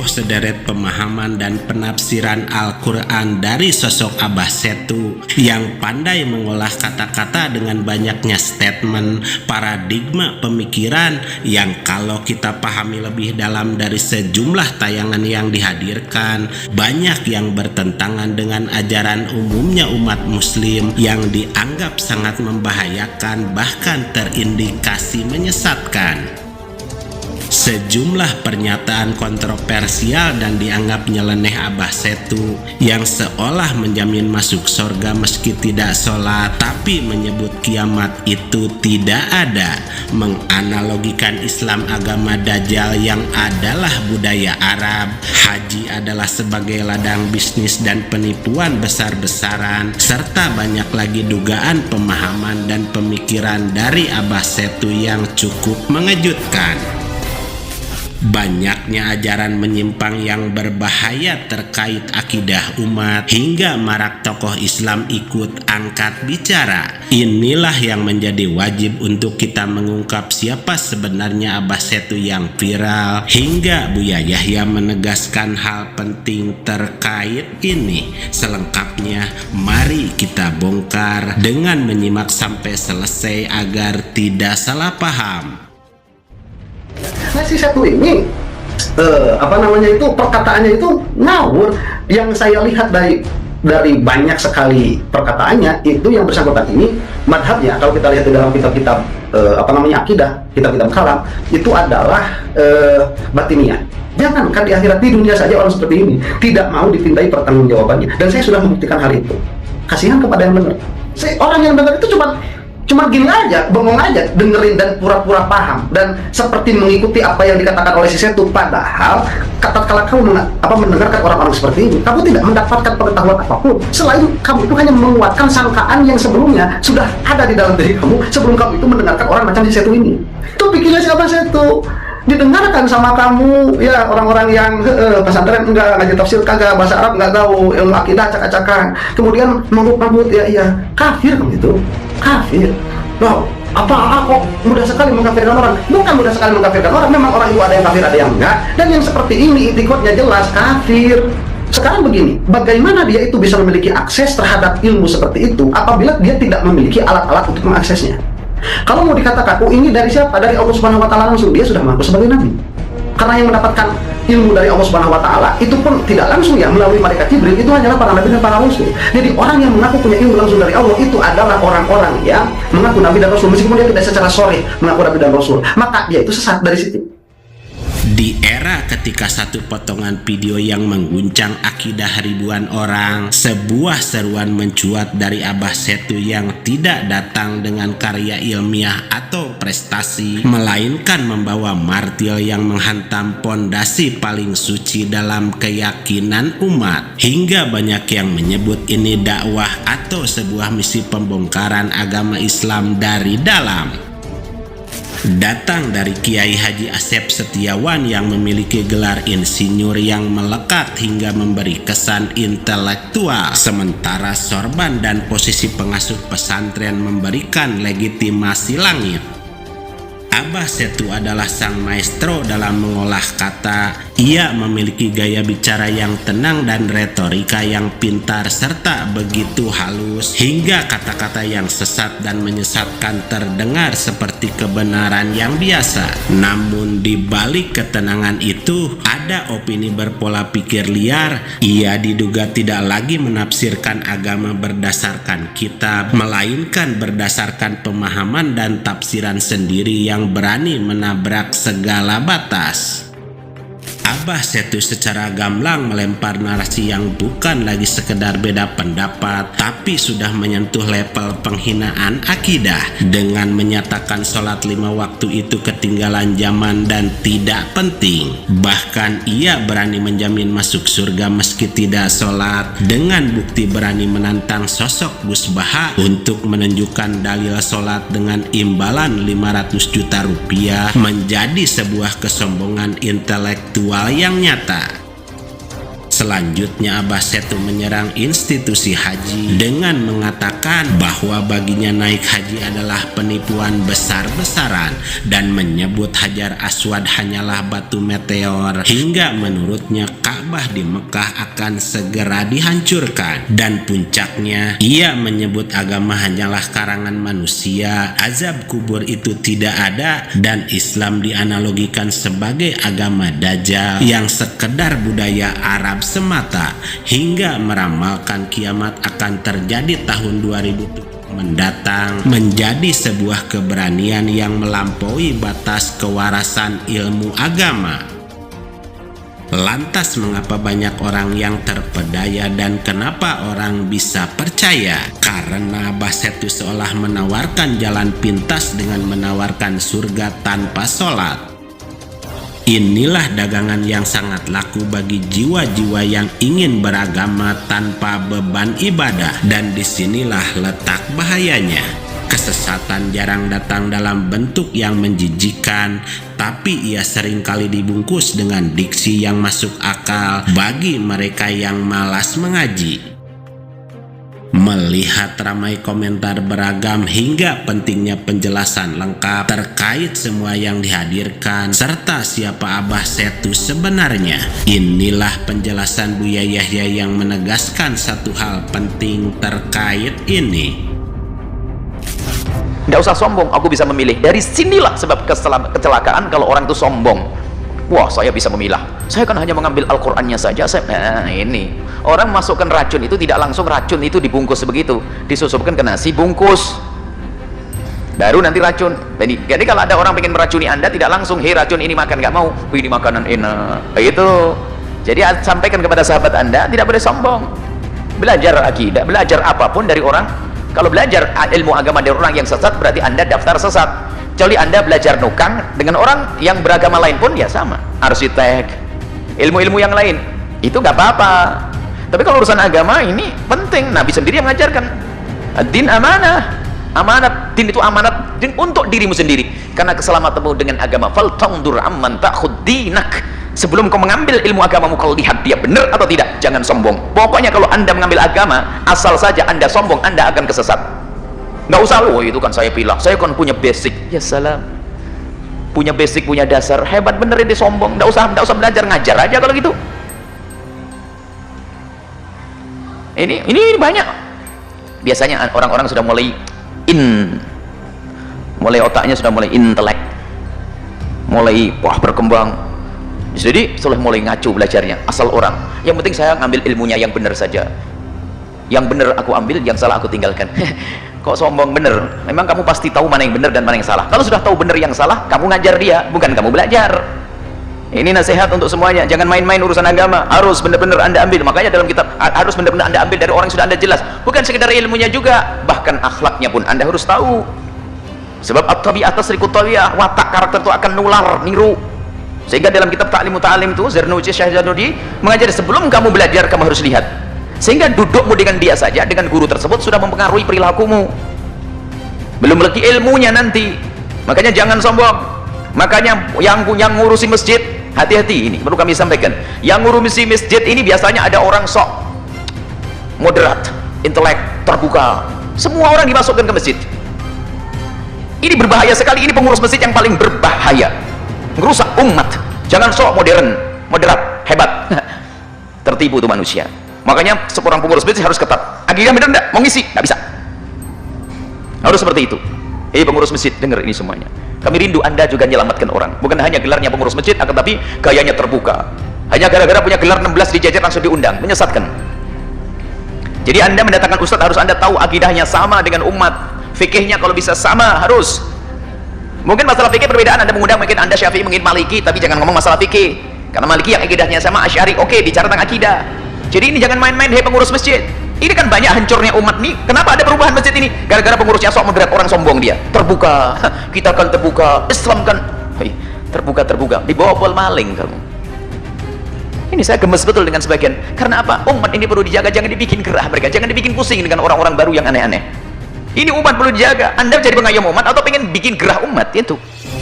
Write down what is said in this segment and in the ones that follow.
tempo sederet pemahaman dan penafsiran Al-Quran dari sosok Abah Setu yang pandai mengolah kata-kata dengan banyaknya statement, paradigma pemikiran yang kalau kita pahami lebih dalam dari sejumlah tayangan yang dihadirkan, banyak yang bertentangan dengan ajaran umumnya umat muslim yang dianggap sangat membahayakan bahkan terindikasi menyesatkan. Sejumlah pernyataan kontroversial dan dianggap nyeleneh Abah Setu yang seolah menjamin masuk surga meski tidak sholat, tapi menyebut kiamat itu tidak ada, menganalogikan Islam agama Dajjal yang adalah budaya Arab, haji adalah sebagai ladang bisnis dan penipuan besar-besaran, serta banyak lagi dugaan pemahaman dan pemikiran dari Abah Setu yang cukup mengejutkan. Banyaknya ajaran menyimpang yang berbahaya terkait akidah umat hingga marak tokoh Islam ikut angkat bicara. Inilah yang menjadi wajib untuk kita mengungkap siapa sebenarnya Abah Setu yang viral, hingga Buya Yahya menegaskan hal penting terkait ini. Selengkapnya mari kita bongkar dengan menyimak sampai selesai agar tidak salah paham. Nah, si Setu ini perkataannya itu ngawur. Yang saya lihat dari banyak sekali perkataannya itu yang bersangkutan ini madhabnya, kalau kita lihat di dalam kitab-kitab akidah, kitab-kitab kalam, itu adalah batiniyah. Jangankan di akhirat, di dunia saja orang seperti ini tidak mau dipintai pertanggungjawabannya, dan saya sudah membuktikan hal itu. Kasihan kepada yang dengar. Orang yang dengar itu cuma gini aja, bengong aja, dengerin dan pura-pura paham dan seperti mengikuti apa yang dikatakan oleh si Setu. Padahal tatkala kamu mendengarkan orang-orang seperti ini, kamu tidak mendapatkan pengetahuan apapun selain kamu itu hanya menguatkan sangkaan yang sebelumnya sudah ada di dalam diri kamu sebelum kamu itu mendengarkan orang macam si Setu ini. Itu pikirnya siapa Setu? Didengarkan sama kamu ya, orang-orang yang pesantren enggak, ngaji tafsir kagak, bahasa Arab enggak tahu, ilmu akidah acak-acakan, kemudian mabuk-mabuk ya kafir kamu itu. Kafir. Loh, apa kok mudah sekali mengkafirkan orang? Bukan mudah sekali mengkafirkan orang, memang orang itu ada yang kafir, ada yang enggak. Dan yang seperti ini itikadnya jelas kafir. Sekarang begini, bagaimana dia itu bisa memiliki akses terhadap ilmu seperti itu apabila dia tidak memiliki alat-alat untuk mengaksesnya? Kalau mau dikatakan, oh ini dari siapa? Dari Allah Subhanahu wa Ta'ala langsung, dia sudah mengaku sebagai nabi. Karena yang mendapatkan ilmu dari Allah Subhanahu wa Ta'ala itu pun tidak langsung ya melalui malaikat Jibril, itu hanyalah para nabi dan para rasul. Jadi orang yang mengaku punya ilmu langsung dari Allah itu adalah orang-orang yang mengaku nabi dan rasul, meskipun dia tidak secara sharih mengaku nabi dan rasul, maka dia itu sesat dari situ. Di era ketika satu potongan video yang mengguncang akidah ribuan orang, sebuah seruan mencuat dari Abah Setu yang tidak datang dengan karya ilmiah atau prestasi, melainkan membawa martil yang menghantam pondasi paling suci dalam keyakinan umat. Hingga banyak yang menyebut ini dakwah atau sebuah misi pembongkaran agama Islam dari dalam. Datang dari Kiai Haji Asep Setiawan yang memiliki gelar insinyur yang melekat hingga memberi kesan intelektual, sementara sorban dan posisi pengasuh pesantren memberikan legitimasi langit. Abah Setu adalah sang maestro dalam mengolah kata. Ia memiliki gaya bicara yang tenang dan retorika yang pintar serta begitu halus hingga kata-kata yang sesat dan menyesatkan terdengar seperti kebenaran yang biasa. Namun di balik ketenangan itu ada opini berpola pikir liar. Ia diduga tidak lagi menafsirkan agama berdasarkan kitab, melainkan berdasarkan pemahaman dan tafsiran sendiri yang berani menabrak segala batas. Abah Setu secara gamblang melempar narasi yang bukan lagi sekedar beda pendapat, tapi sudah menyentuh level penghinaan akidah dengan menyatakan sholat 5 waktu itu ketinggalan zaman dan tidak penting. Bahkan ia berani menjamin masuk surga meski tidak sholat, dengan bukti berani menantang sosok Gus Baha untuk menunjukkan dalil sholat dengan imbalan 500 juta rupiah, menjadi sebuah kesombongan intelektual yang nyata. Selanjutnya Abah Setu menyerang institusi haji dengan mengatakan bahwa baginya naik haji adalah penipuan besar-besaran dan menyebut Hajar Aswad hanyalah batu meteor, hingga menurutnya Ka'bah di Mekah akan segera dihancurkan. Dan puncaknya, ia menyebut agama hanyalah karangan manusia, azab kubur itu tidak ada, dan Islam dianalogikan sebagai agama Dajjal yang sekedar budaya Arab semata, hingga meramalkan kiamat akan terjadi tahun 2000 mendatang menjadi sebuah keberanian yang melampaui batas kewarasan ilmu agama. Lantas mengapa banyak orang yang terpedaya dan kenapa orang bisa percaya? Karena Abah Setu seolah menawarkan jalan pintas dengan menawarkan surga tanpa sholat. Inilah dagangan yang sangat laku bagi jiwa-jiwa yang ingin beragama tanpa beban ibadah, dan disinilah letak bahayanya. Kesesatan jarang datang dalam bentuk yang menjijikan, tapi ia seringkali dibungkus dengan diksi yang masuk akal bagi mereka yang malas mengaji. Melihat ramai komentar beragam hingga pentingnya penjelasan lengkap terkait semua yang dihadirkan serta siapa Abah Setu sebenarnya, inilah penjelasan Buya Yahya yang menegaskan satu hal penting terkait ini. Nggak usah sombong, aku bisa memilih. Dari sinilah sebab kecelakaan kalau orang itu sombong. Wah, saya bisa memilah. Saya kan hanya mengambil Al-Qur'annya saja. Nah, ini. Orang masukkan racun itu tidak langsung racun itu dibungkus begitu. Disusupkan ke nasi, bungkus. Baru nanti racun. Jadi kalau ada orang ingin meracuni Anda, tidak langsung, hei racun ini makan, nggak mau. Ini makanan enak. Itu. Jadi sampaikan kepada sahabat Anda, tidak boleh sombong. Belajar akidah, belajar apapun dari orang. Kalau belajar ilmu agama dari orang yang sesat, berarti Anda daftar sesat. Kecuali Anda belajar nukang dengan orang yang beragama lain pun ya sama, arsitek, ilmu-ilmu yang lain itu nggak apa-apa. Tapi kalau urusan agama ini penting, Nabi sendiri yang mengajarkan din amanah. Amanat din itu amanat din untuk dirimu sendiri, karena keselamatanmu dengan agama. Faltandur amman ta'khud dinak. Sebelum kau mengambil ilmu agamamu, kau lihat dia benar atau tidak. Jangan sombong. Pokoknya kalau Anda mengambil agama, asal saja Anda sombong, Anda akan kesesat. Nggak usah, oh itu kan saya pilih, saya kan punya basic. Ya salam, punya basic, punya dasar, hebat bener ini sombong. Nggak usah belajar, ngajar aja kalau gitu. Ini banyak. Biasanya orang-orang sudah mulai otaknya sudah mulai intelek, mulai berkembang. Jadi sudah mulai ngaco belajarnya, asal orang. Yang penting saya ngambil ilmunya yang benar saja. Yang benar aku ambil, yang salah aku tinggalkan. Kok sombong bener? Memang kamu pasti tahu mana yang benar dan mana yang salah. Kalau sudah tahu benar yang salah, kamu ngajar dia, bukan kamu belajar. Ini nasihat untuk semuanya. Jangan main-main urusan agama. Harus benar-benar Anda ambil. Makanya dalam kitab harus benar-benar Anda ambil dari orang yang sudah Anda jelas. Bukan sekedar ilmunya juga, bahkan akhlaknya pun Anda harus tahu. Sebab at-tabi'at tasriqu at-tabi'ah, watak karakter itu akan nular, niru. Sehingga dalam kitab Ta'lim Muta'alim itu Zarnuji Syekh Zarnuji mengajari sebelum kamu belajar kamu harus lihat. Sehingga dudukmu dengan dia saja, dengan guru tersebut sudah mempengaruhi perilakumu. Belum lagi ilmunya nanti. Makanya jangan sombong. Makanya yang ngurusi masjid, hati-hati, ini perlu kami sampaikan. Yang ngurusi masjid ini biasanya ada orang sok moderat, intelek, terbuka. Semua orang dimasukkan ke masjid. Ini berbahaya sekali. Ini pengurus masjid yang paling berbahaya, ngerusak umat. Jangan sok modern, moderat, hebat. Tertipu tuh manusia. Makanya seorang pengurus masjid harus ketat. Akidah bener enggak? Mau ngisi? Nggak bisa. Harus seperti itu. Pengurus masjid, dengar ini semuanya. Kami rindu Anda juga menyelamatkan orang. Bukan hanya gelarnya pengurus masjid, akan tapi gayanya terbuka. Hanya gara-gara punya gelar 16 dijajar langsung diundang. Menyesatkan. Jadi Anda mendatangkan ustadz, harus Anda tahu akidahnya sama dengan umat. Fikihnya kalau bisa sama, harus. Mungkin masalah fikih perbedaan. Anda mengundang, mungkin Anda Syafi'i, mungkin Maliki, tapi jangan ngomong masalah fikih. Karena Maliki yang akidahnya sama, Asy'ari, oke, bicara tentang akidah. Jadi ini jangan main-main, hei pengurus masjid. Ini kan banyak hancurnya umat nih. Kenapa ada perubahan masjid ini? Gara-gara pengurusnya sok moderat, orang sombong dia. Terbuka, kita kan terbuka. Islam kan terbuka. Dibobol maling kamu. Ini saya gemes betul dengan sebagian. Karena apa? Umat ini perlu dijaga, jangan dibikin gerah mereka. Jangan dibikin pusing dengan orang-orang baru yang aneh-aneh. Ini umat perlu dijaga. Anda jadi pengayom umat atau pengen bikin gerah umat? Itu.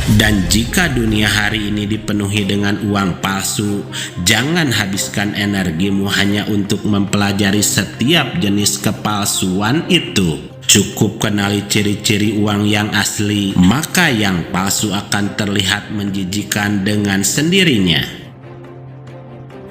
Dan jika dunia hari ini dipenuhi dengan uang palsu, jangan habiskan energimu hanya untuk mempelajari setiap jenis kepalsuan itu. Cukup kenali ciri-ciri uang yang asli, maka yang palsu akan terlihat menjijikan dengan sendirinya.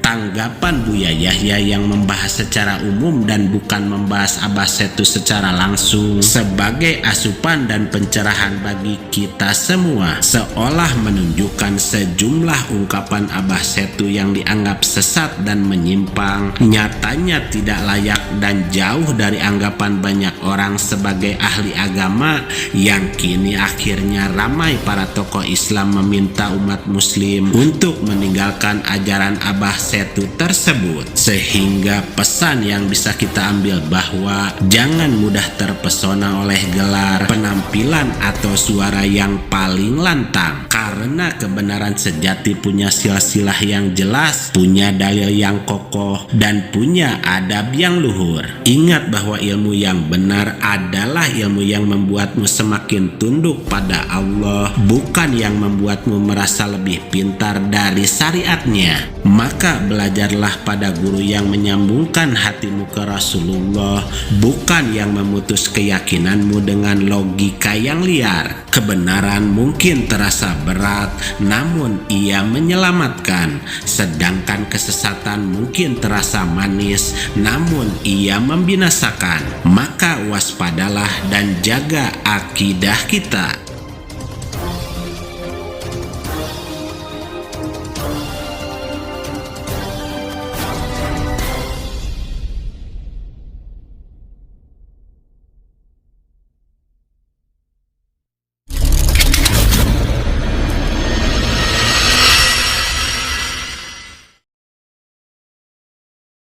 Tanggapan Buya Yahya yang membahas secara umum dan bukan membahas Abah Setu secara langsung sebagai asupan dan pencerahan bagi kita semua, seolah menunjukkan sejumlah ungkapan Abah Setu yang dianggap sesat dan menyimpang nyatanya tidak layak dan jauh dari anggapan banyak orang sebagai ahli agama yang kini akhirnya ramai para tokoh Islam meminta umat muslim untuk meninggalkan ajaran Abah Setu tersebut. Sehingga pesan yang bisa kita ambil bahwa jangan mudah terpesona oleh gelar, penampilan atau suara yang paling lantang, karena kebenaran sejati punya silsilah yang jelas, punya dalil yang kokoh, dan punya adab yang luhur. Ingat bahwa ilmu yang benar adalah ilmu yang membuatmu semakin tunduk pada Allah, bukan yang membuatmu merasa lebih pintar dari syariatnya. Maka belajarlah pada guru yang menyambungkan hatimu ke Rasulullah, bukan yang memutus keyakinanmu dengan logika yang liar. Kebenaran mungkin terasa berat, namun ia menyelamatkan. Sedangkan kesesatan mungkin terasa manis, namun ia membinasakan. Maka waspadalah dan jaga akidah kita.